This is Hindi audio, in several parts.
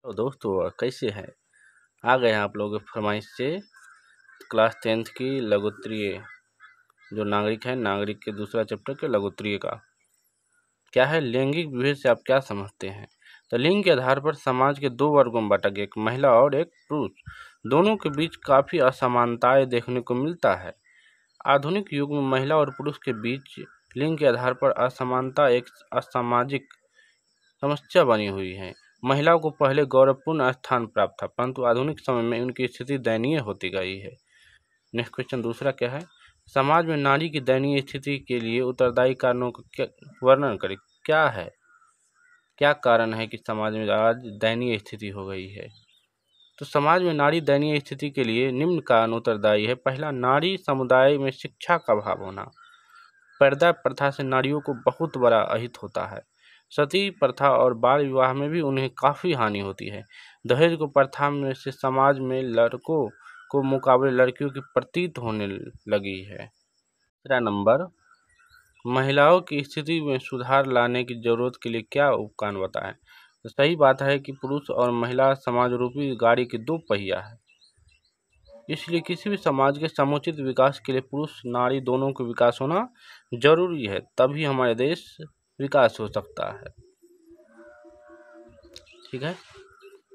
तो दोस्तों कैसे हैं। आ गए हैं आप लोगों की फरमाइश से क्लास 10th की लघुत्तरीय जो नागरिक है, नागरिक के दूसरा चैप्टर के लघुत्तरीय का क्या है, लैंगिक विभेद से आप क्या समझते हैं। तो लिंग के आधार पर समाज के दो वर्गों में बांटा गया, एक महिला और एक पुरुष। दोनों के बीच काफ़ी असमानताएं देखने को मिलता है। आधुनिक युग में महिला और पुरुष के बीच लिंग के आधार पर असमानता एक असामाजिक समस्या बनी हुई है। महिलाओं को पहले गौरवपूर्ण स्थान प्राप्त था, परंतु आधुनिक समय में उनकी स्थिति दयनीय होती गई है। नेक्स्ट क्वेश्चन दूसरा क्या है, समाज में नारी की दयनीय स्थिति के लिए उत्तरदायी कारणों का वर्णन करें। क्या है, क्या कारण है कि समाज में आज दयनीय स्थिति हो गई है। तो समाज में नारी दयनीय स्थिति के लिए निम्न कारण उत्तरदायी है। पहला, नारी समुदाय में शिक्षा का अभाव होना। पर्दा प्रथा से नारियों को बहुत बड़ा अहित होता है। सती प्रथा और बाल विवाह में भी उन्हें काफ़ी हानि होती है। दहेज को प्रथा में से समाज में लड़कों को मुकाबले लड़कियों की प्रतीत होने लगी है। तीसरा नंबर, महिलाओं की स्थिति में सुधार लाने की जरूरत के लिए क्या उपकरण बताएं। तो सही बात है कि पुरुष और महिला समाज रूपी गाड़ी के दो पहिया है, इसलिए किसी भी समाज के समुचित विकास के लिए पुरुष नारी दोनों का विकास होना जरूरी है, तभी हमारे देश विकास हो सकता है। ठीक है।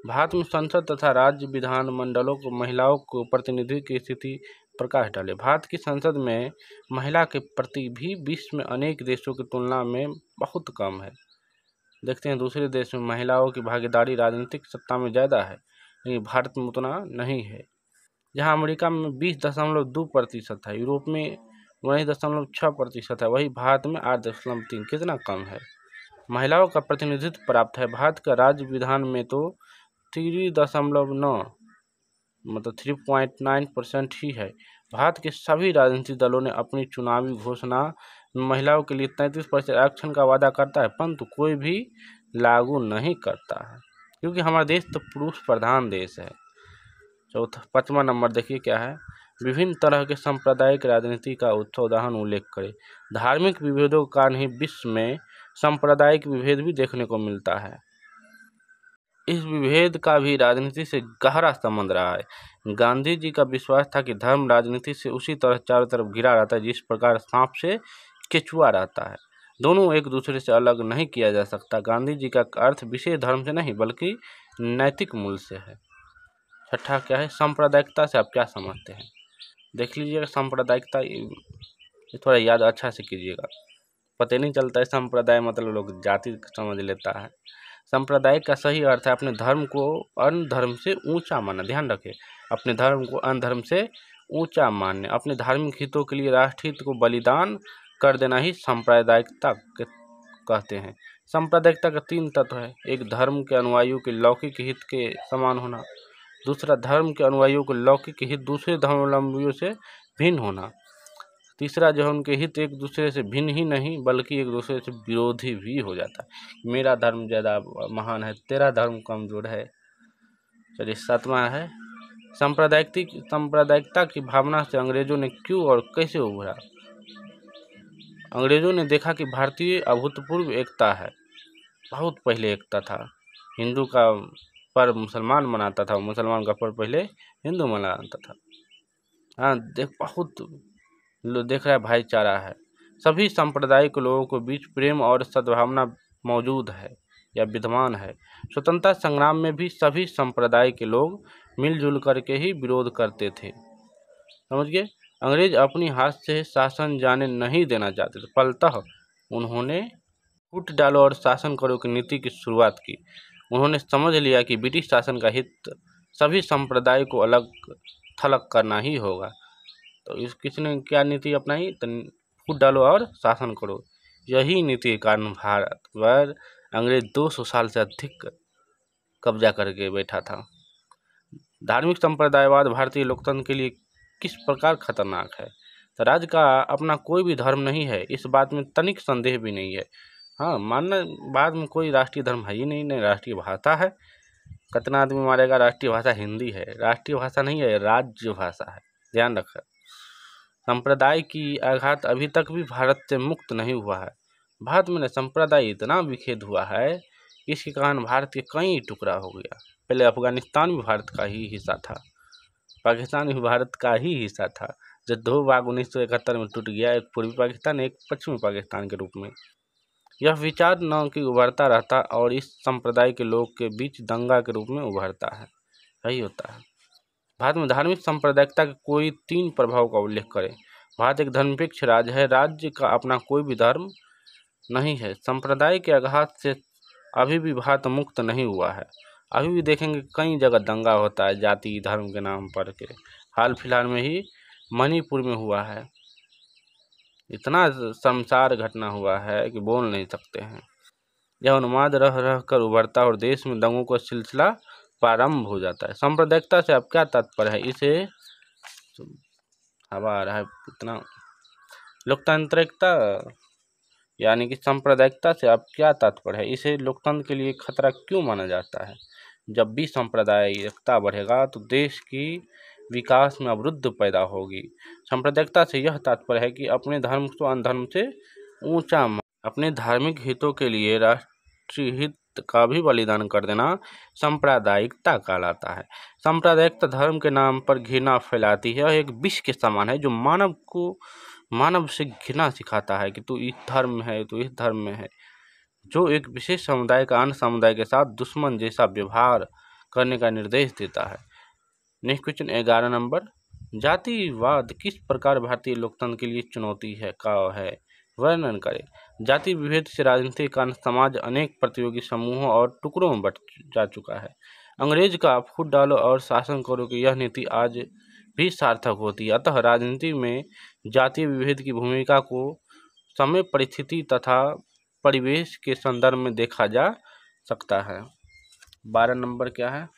भारत में संसद तथा राज्य विधान मंडलों को महिलाओं को प्रतिनिधि की स्थिति प्रकाश डाले। भारत की संसद में महिला के प्रति भी विश्व में अनेक देशों की तुलना में बहुत कम है। देखते हैं दूसरे देश में महिलाओं की भागीदारी राजनीतिक सत्ता में ज़्यादा है, लेकिन भारत में उतना नहीं है। जहाँ अमेरिका में 20.2% है, यूरोप में 19.6% है, वही भारत में 8.3। कितना कम है। महिलाओं का प्रतिनिधित्व प्राप्त है। भारत का राज्य विधान में तो 3.9 मतलब 3.9% ही है। भारत के सभी राजनीतिक दलों ने अपनी चुनावी घोषणा में महिलाओं के लिए 33% आरक्षण का वादा करता है, परंतु कोई भी लागू नहीं करता है, क्योंकि हमारा देश तो पुरुष प्रधान देश है। चौथा 5वां नंबर देखिए क्या है, विभिन्न तरह के सांप्रदायिक राजनीति का उदाहरण उल्लेख करें। धार्मिक विभेदों के कारण ही विश्व में सांप्रदायिक विभेद भी देखने को मिलता है। इस विभेद का भी राजनीति से गहरा संबंध रहा है। गांधी जी का विश्वास था कि धर्म राजनीति से उसी तरह चारों तरफ घिरा रहता है जिस प्रकार सांप से केचुआ रहता है। दोनों एक दूसरे से अलग नहीं किया जा सकता। गांधी जी का अर्थ विशेष धर्म से नहीं बल्कि नैतिक मूल्य से है। छठा क्या है, सांप्रदायिकता से आप क्या समझते हैं। देख लीजिएगा सांप्रदायिकता, थोड़ा याद अच्छा से कीजिएगा, पता नहीं चलता है संप्रदाय मतलब लोग जाति समझ लेता है। सांप्रदायिक का सही अर्थ है अपने धर्म को अन्य धर्म से ऊंचा मानना। ध्यान रखें, अपने धर्म को अन्य धर्म से ऊंचा मानने, अपने धार्मिक हितों के लिए राष्ट्र हित को बलिदान कर देना ही सांप्रदायिकता कहते हैं। सांप्रदायिकता का 3 तत्व है। एक, धर्म के अनुयायियों के लौकिक हित के समान होना। दूसरा, धर्म के अनुयायियों को लौकिक हित दूसरे धर्मावलंबियों से भिन्न होना। तीसरा, जो है उनके हित एक दूसरे से भिन्न ही नहीं बल्कि एक दूसरे से विरोधी भी हो जाता है। मेरा धर्म ज़्यादा महान है, तेरा धर्म कमजोर है। चलिए 7वां है, सांप्रदायिकता की भावना से अंग्रेजों ने क्यों और कैसे उभरा। अंग्रेजों ने देखा कि भारतीय अभूतपूर्व एकता है। बहुत पहले एकता था। हिंदू का पर्व मुसलमान मनाता था, मुसलमान का पर्व पहले हिंदू मनाता था। हाँ बहुत देख रहा है भाईचारा है। सभी सांप्रदायिक लोगों के बीच प्रेम और सद्भावना मौजूद है या विद्यमान है। स्वतंत्रता संग्राम में भी सभी संप्रदाय के लोग मिलजुल करके ही विरोध करते थे। समझ गए। अंग्रेज अपनी हाथ से शासन जाने नहीं देना चाहते थे, फलतः उन्होंने फूट डालो और शासन करो की नीति की शुरुआत की। उन्होंने समझ लिया कि ब्रिटिश शासन का हित सभी संप्रदाय को अलग थलग करना ही होगा। तो इस किसने क्या नीति अपनाई, तो फूट डालो और शासन करो। यही नीति के कारण भारत पर अंग्रेज 200 साल से अधिक कब्जा करके बैठा था। धार्मिक संप्रदायवाद भारतीय लोकतंत्र के लिए किस प्रकार खतरनाक है। तो राज्य का अपना कोई भी धर्म नहीं है, इस बात में तनिक संदेह भी नहीं है। हाँ मानना, बाद में कोई राष्ट्रीय धर्म है ही नहीं, नहीं राष्ट्रीय भाषा है। कितना आदमी मारेगा, राष्ट्रीय भाषा हिंदी है, राष्ट्रीय भाषा नहीं है, राज्य भाषा है। ध्यान रखें। संप्रदाय की आघात अभी तक भी भारत से मुक्त नहीं हुआ है। भारत में संप्रदाय इतना विभेद हुआ है, इसके कारण भारत के कई टुकड़ा हो गया। पहले अफगानिस्तान भी भारत का ही हिस्सा था, पाकिस्तान भी भारत का ही हिस्सा था। जब 2 भाग 1971 में टूट गया, एक पूर्वी पाकिस्तान एक पश्चिमी पाकिस्तान के रूप में। यह विचार न कि उभरता रहता और इस संप्रदाय के लोग के बीच दंगा के रूप में उभरता है, यही होता है। भारत में धार्मिक सांप्रदायिकता के कोई 3 प्रभाव का उल्लेख करें। भारत एक धर्मनिरपेक्ष राज्य है, राज्य का अपना कोई भी धर्म नहीं है। संप्रदाय के आघात से अभी भी भारत मुक्त नहीं हुआ है। अभी भी देखेंगे कई जगह दंगा होता है जाति धर्म के नाम पर के। हाल फिलहाल में ही मणिपुर में हुआ है, इतना शर्मसार घटना हुआ है कि बोल नहीं सकते हैं। यह उन्माद रह रह कर उभरता और देश में दंगों का सिलसिला प्रारंभ हो जाता है। सांप्रदायिकता से अब क्या तात्पर्य है, इसे हवा आ रहा है इतना। लोकतांत्रिकता यानी कि सांप्रदायिकता से अब क्या तात्पर्य है, इसे लोकतंत्र के लिए खतरा क्यों माना जाता है। जब भी सांप्रदायिकता बढ़ेगा तो देश की विकास में अवरुद्ध पैदा होगी। सांप्रदायिकता से यह तात्पर्य है कि अपने धर्म को अन्य धर्म से ऊंचा, अपने धार्मिक हितों के लिए राष्ट्रीय हित का भी बलिदान कर देना सांप्रदायिकता कहलाता है। सांप्रदायिकता धर्म के नाम पर घृणा फैलाती है। यह एक विष के समान है जो मानव से घृणा सिखाता है कि तू इस धर्म में है, तू इस धर्म में है, जो एक विशेष समुदाय का अन्य समुदाय के साथ दुश्मन जैसा व्यवहार करने का निर्देश देता है। नेक्स्ट क्वेश्चन 11 नंबर, जातिवाद किस प्रकार भारतीय लोकतंत्र के लिए चुनौती है वर्णन करें। जाति विभेद से राजनीतिक कारण समाज अनेक प्रतियोगी समूहों और टुकड़ों में बट जा चुका है। अंग्रेज का फूट डालो और शासन करो की यह नीति आज भी सार्थक होती है। अतः राजनीति में जातीय विभेद की भूमिका को समय परिस्थिति तथा परिवेश के संदर्भ में देखा जा सकता है। 12 नंबर क्या है,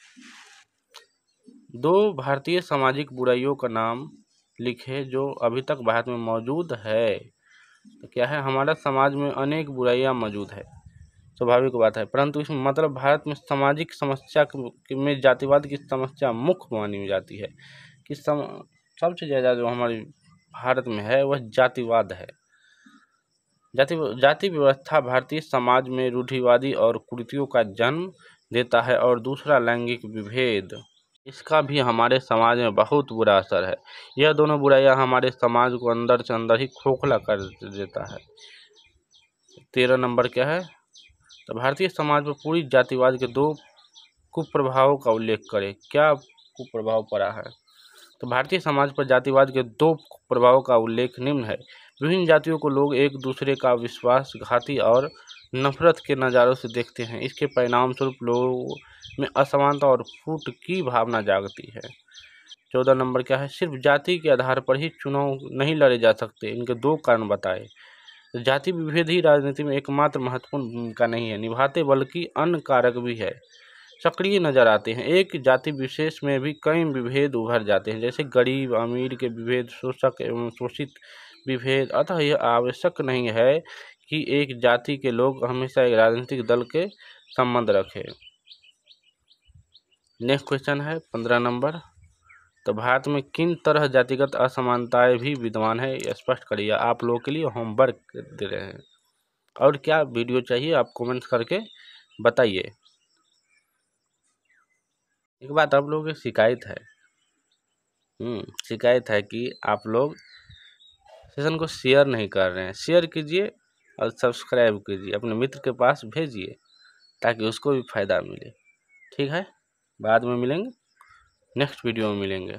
2 भारतीय सामाजिक बुराइयों का नाम लिखे जो अभी तक भारत में मौजूद है। तो क्या है, हमारा समाज में अनेक बुराइयां मौजूद है, स्वाभाविक बात है, परंतु इसमें मतलब भारत में सामाजिक समस्या में जातिवाद की समस्या मुख्य मानी जाती है कि सबसे ज़्यादा जो हमारे भारत में है वह जातिवाद है। जाति व्यवस्था भारतीय समाज में रूढ़िवादी और कुरीतियों का जन्म देता है। और दूसरा लैंगिक विभेद, इसका भी हमारे समाज में बहुत बुरा असर है। यह दोनों बुराइयां हमारे समाज को अंदर से अंदर ही खोखला कर देता है। 13 नंबर क्या है, तो भारतीय समाज पर पूरी जातिवाद के 2 कुप्रभावों का उल्लेख करें। क्या कुप्रभाव पड़ा है, तो भारतीय समाज पर जातिवाद के 2 प्रभावों का उल्लेख निम्न है। विभिन्न जातियों को लोग एक दूसरे का विश्वासघाती और नफरत के नज़ारों से देखते हैं। इसके परिणाम स्वरूप लोगों में असमानता और फूट की भावना जागती है। 14 नंबर क्या है, सिर्फ जाति के आधार पर ही चुनाव नहीं लड़े जा सकते, इनके 2 कारण बताए। जाति विभेद ही राजनीति में एकमात्र महत्वपूर्ण भूमिका नहीं है निभाते, बल्कि अन्य कारक भी है सक्रिय नजर आते हैं। एक जाति विशेष में भी कई विभेद उभर जाते हैं, जैसे गरीब अमीर के विभेद, शोषक एवं शोषित विभेद। अतः यह आवश्यक नहीं है कि एक जाति के लोग हमेशा एक राजनीतिक दल के संबंध रखें। नेक्स्ट क्वेश्चन है 15 नंबर, तो भारत में किन तरह जातिगत असमानताएं भी विद्यमान है, स्पष्ट करिए। आप लोगों के लिए होमवर्क दे रहे हैं, और क्या वीडियो चाहिए आप कमेंट करके बताइए। एक बात आप लोगों की शिकायत है कि आप लोग सेशन को शेयर नहीं कर रहे हैं। शेयर कीजिए और सब्सक्राइब कीजिए, अपने मित्र के पास भेजिए ताकि उसको भी फायदा मिले। ठीक है, बाद में मिलेंगे, नेक्स्ट वीडियो में मिलेंगे।